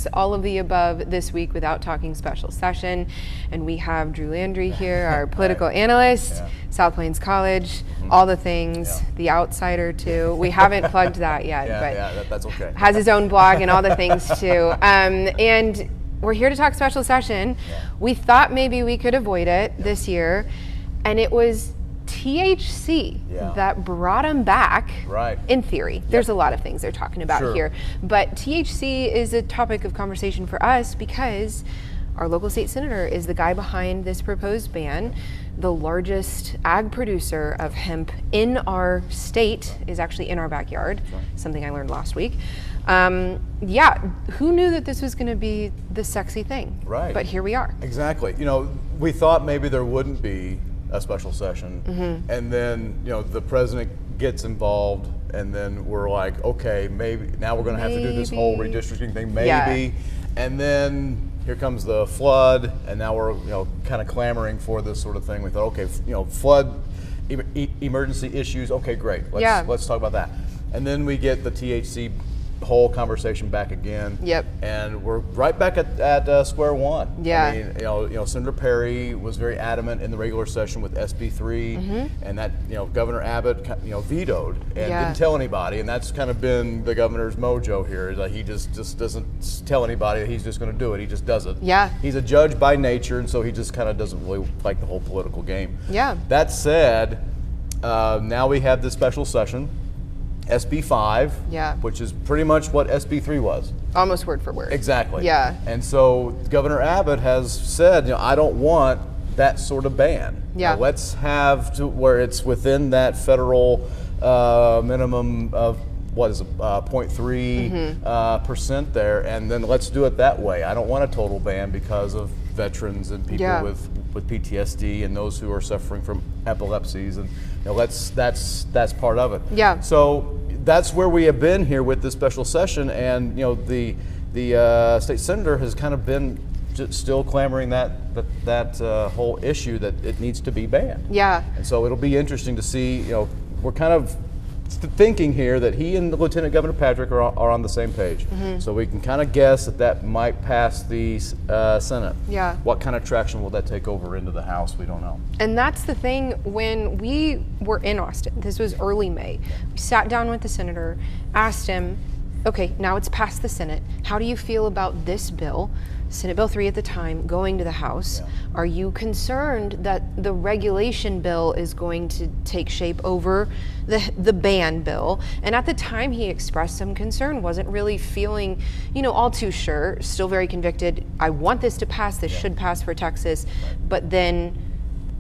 yes, all of the above this week without talking special session. And we have Drew Landry here, our political analyst, South Plains College, all the things, The Outsider too. We haven't plugged that yet, but that's okay. Has his own blog and all the things too. And we're here to talk special session. We thought maybe we could avoid it this year, and it was THC that brought him back, in theory. There's a lot of things they're talking about here, but THC is a topic of conversation for us because our local state senator is the guy behind this proposed ban. The largest ag producer of hemp in our state is actually in our backyard, something I learned last week. Who knew that this was going to be the sexy thing? Right. But here we are. Exactly. You know, we thought maybe there wouldn't be a special session, and then the president gets involved, and then we're like, okay, maybe now we're going to have to do this whole redistricting thing, and then here comes the flood, and now we're kind of clamoring for this sort of thing. We thought, okay, flood emergency issues, okay, great, let's talk about that, and then we get the THC whole conversation back again. And we're right back at square one. I mean, Senator Perry was very adamant in the regular session with SB 3, and that Governor Abbott vetoed and didn't tell anybody, and that's kind of been the governor's mojo here. Is that he just doesn't tell anybody that he's just going to do it. He just does it. He's a judge by nature, and so he just kind of doesn't really like the whole political game. That said, now we have this special session. SB 5, which is pretty much what SB 3 was. Almost word for word. Exactly. And so Governor Abbott has said, I don't want that sort of ban. Let's have to where it's within that federal minimum of what is it, 0.3% there, and then let's do it that way. I don't want a total ban because of veterans and people with PTSD and those who are suffering from epilepsies, and that's part of it. So that's where we have been here with this special session, and the state senator has kind of been still clamoring that whole issue that it needs to be banned. And so it'll be interesting to see. We're kind of thinking here that he and Lieutenant Governor Patrick are on the same page. So we can kind of guess that might pass the Senate. What kind of traction will that take over into the House? We don't know. And that's the thing. When we were in Austin, this was early May, we sat down with the senator, asked him, okay, now it's passed the Senate. How do you feel about this bill, Senate Bill 3 at the time, going to the House? Are you concerned that the regulation bill is going to take shape over the ban bill? And at the time he expressed some concern, wasn't really feeling, all too sure, still very convicted. I want this to pass, this should pass for Texas. But then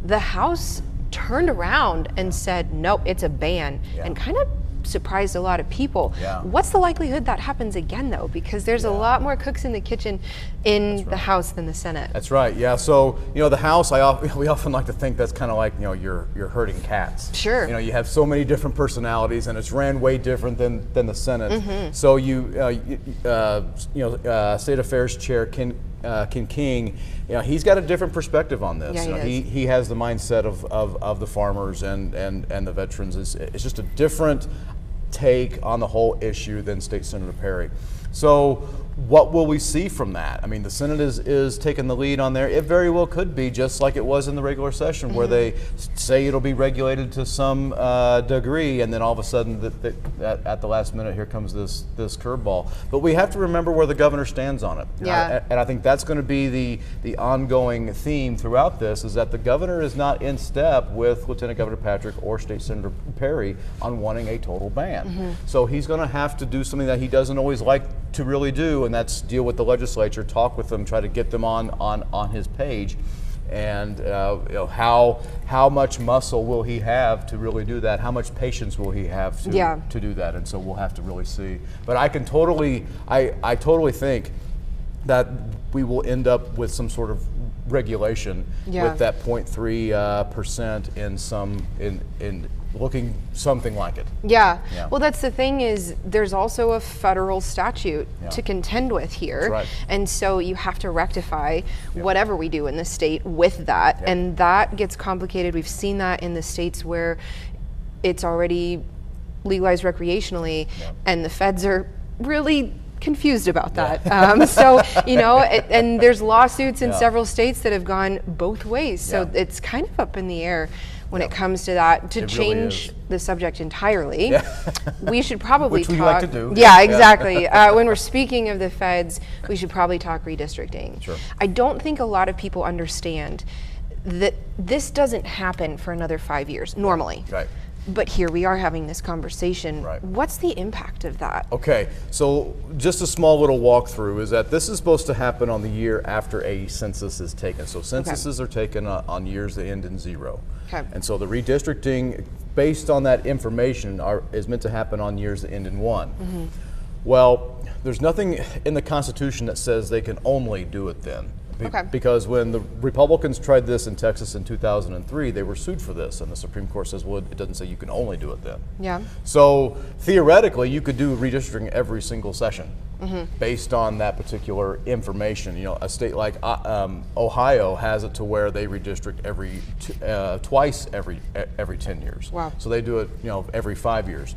the House turned around and said, nope, it's a ban, and kind of surprised a lot of people. What's the likelihood that happens again, though? Because there's a lot more cooks in the kitchen in the House than the Senate. That's right. So the House, we often like to think that's kind of like you're herding cats. You have so many different personalities, and it's ran way different than the Senate. So State Affairs Chair Ken King, he's got a different perspective on this. He has the mindset of the farmers and the veterans. It's just a different take on the whole issue than State Senator Perry. So what will we see from that? I mean, the Senate is taking the lead on there. It very well could be just like it was in the regular session, where they say it'll be regulated to some degree, and then all of a sudden at the last minute, here comes this curveball. But we have to remember where the governor stands on it. And I think that's going to be the ongoing theme throughout this, is that the governor is not in step with Lieutenant Governor Patrick or State Senator Perry on wanting a total ban. So he's going to have to do something that he doesn't always like to really do, and that's deal with the legislature, talk with them, try to get them on his page, and how much muscle will he have to really do that? How much patience will he have to do that? And so we'll have to really see. But I totally think that we will end up with some sort of regulation with that 0.3% in looking something like it. Well, that's the thing, is there's also a federal statute to contend with here. And so you have to rectify whatever we do in the state with that. And that gets complicated. We've seen that in the states where it's already legalized recreationally, and the feds are really confused about that. So, you know, and there's lawsuits in several states that have gone both ways. So it's kind of up in the air when it comes to that. To change the subject entirely, we should probably Which we like to do. Yeah, exactly. When we're speaking of the feds, we should probably talk redistricting. Sure. I don't think a lot of people understand that this doesn't happen for another 5 years normally. Right. But here we are having this conversation. Right. What's the impact of that? Okay, so just a small little walkthrough is that this is supposed to happen on the year after a census is taken. So censuses are taken on years that end in 0. Okay. And so the redistricting, based on that information, is meant to happen on years that end in 1. Well, there's nothing in the Constitution that says they can only do it then. Because when the Republicans tried this in Texas in 2003, they were sued for this, and the Supreme Court says, well, it doesn't say you can only do it then. Yeah. So theoretically, you could do redistricting every single session based on that particular information. You know, a state like Ohio has it to where they redistrict twice every 10 years. Wow. So they do it, you know, every 5 years.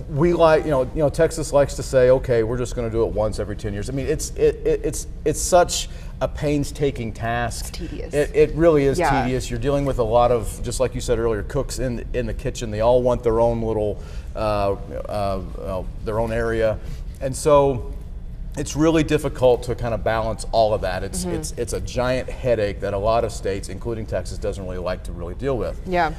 We like, you know, Texas likes to say, okay, we're just going to do it once every 10 years. I mean, it's such a painstaking task. It's tedious. It really is tedious. You're dealing with a lot of, just like you said earlier, cooks in the kitchen. They all want their own little, their own area, and so it's really difficult to kind of balance all of that. It's a giant headache that a lot of states, including Texas, doesn't really like to really deal with. Yeah.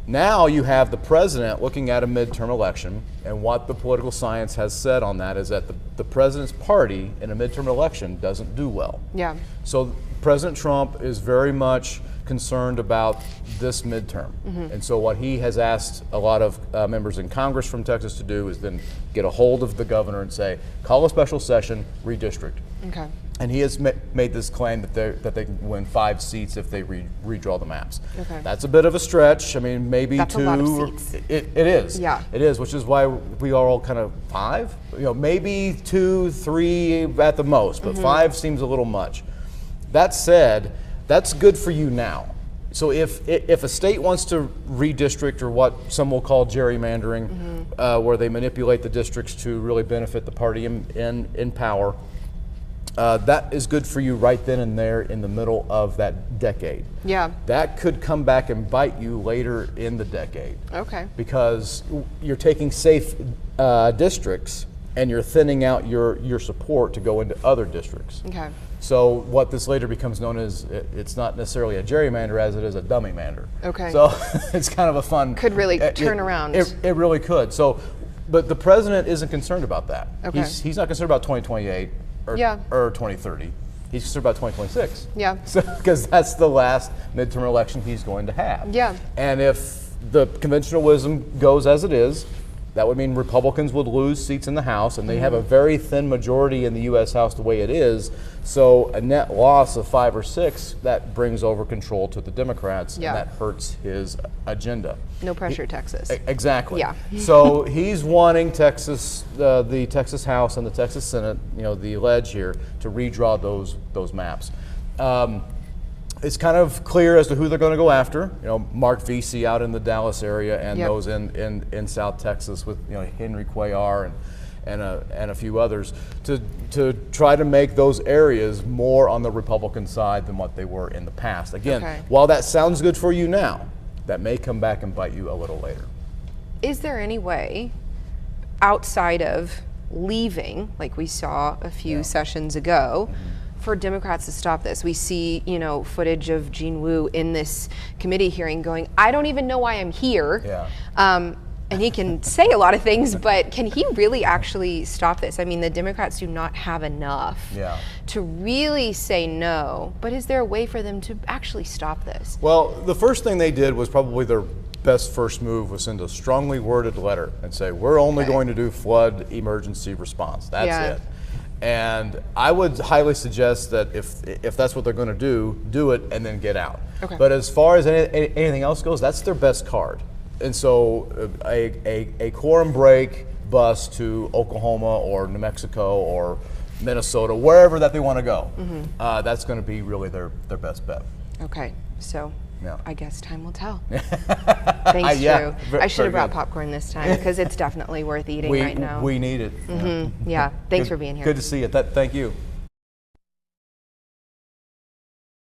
Now you have the president looking at a midterm election, and what the political science has said on that is that the president's party in a midterm election doesn't do well. Yeah. So President Trump is very much concerned about this midterm. And so what he has asked a lot of members in Congress from Texas to do is then get a hold of the governor and say, call a special session, redistrict. Okay. And he has made this claim that they can win 5 seats if they redraw the maps. Okay. That's a bit of a stretch. I mean, maybe That's 2. a lot of seats. It is. Yeah. It is, which is why we are all kind of 5. You know, maybe 2, 3 at the most, but 5 seems a little much. That said, that's good for you now. So if a state wants to redistrict, or what some will call gerrymandering, where they manipulate the districts to really benefit the party in power, that is good for you right then and there in the middle of that decade. Yeah. That could come back and bite you later in the decade. Okay. Because you're taking safe districts and you're thinning out your support to go into other districts. Okay. So what this later becomes known as, it's not necessarily a gerrymander as it is a dummy-mander. Okay. So it's kind of a fun... Could really turn around. It really could. So, but the president isn't concerned about that. Okay. He's not concerned about 2028 or 2030. He's concerned about 2026. Yeah. So, because that's the last midterm election he's going to have. Yeah. And if the conventional wisdom goes as it is, that would mean Republicans would lose seats in the House, and they have a very thin majority in the U.S. House the way it is. So a net loss of 5 or 6, that brings over control to the Democrats, and that hurts his agenda. No pressure, Texas. Exactly. Yeah. So he's wanting Texas, the Texas House and the Texas Senate, you know, the ledge here, to redraw those maps. It's kind of clear as to who they're going to go after. You know, Mark Vesey out in the Dallas area, and those in South Texas with, you know, Henry Cuellar and a few others, to try to make those areas more on the Republican side than what they were in the past. Again, while that sounds good for you now, that may come back and bite you a little later. Is there any way, outside of leaving, like we saw a few sessions ago, for Democrats to stop this? We see, you know, footage of Gene Wu in this committee hearing going, I don't even know why I'm here. Yeah. And he can say a lot of things, but can he really actually stop this? I mean, the Democrats do not have enough to really say no, but is there a way for them to actually stop this? Well, the first thing they did was probably their best first move, was send a strongly worded letter and say, we're only going to do flood emergency response. That's it. And I would highly suggest that if that's what they're going to do it and then get out. Okay. But as far as anything else goes, that's their best card. And so a quorum break bus to Oklahoma or New Mexico or Minnesota, wherever that they want to go, that's going to be really their best bet. Okay, so Yeah. I guess time will tell. Thanks, Drew. I should have brought popcorn this time because it's definitely worth eating right now. We need it. Yeah. Thanks for being here. Good to see you. Thank you.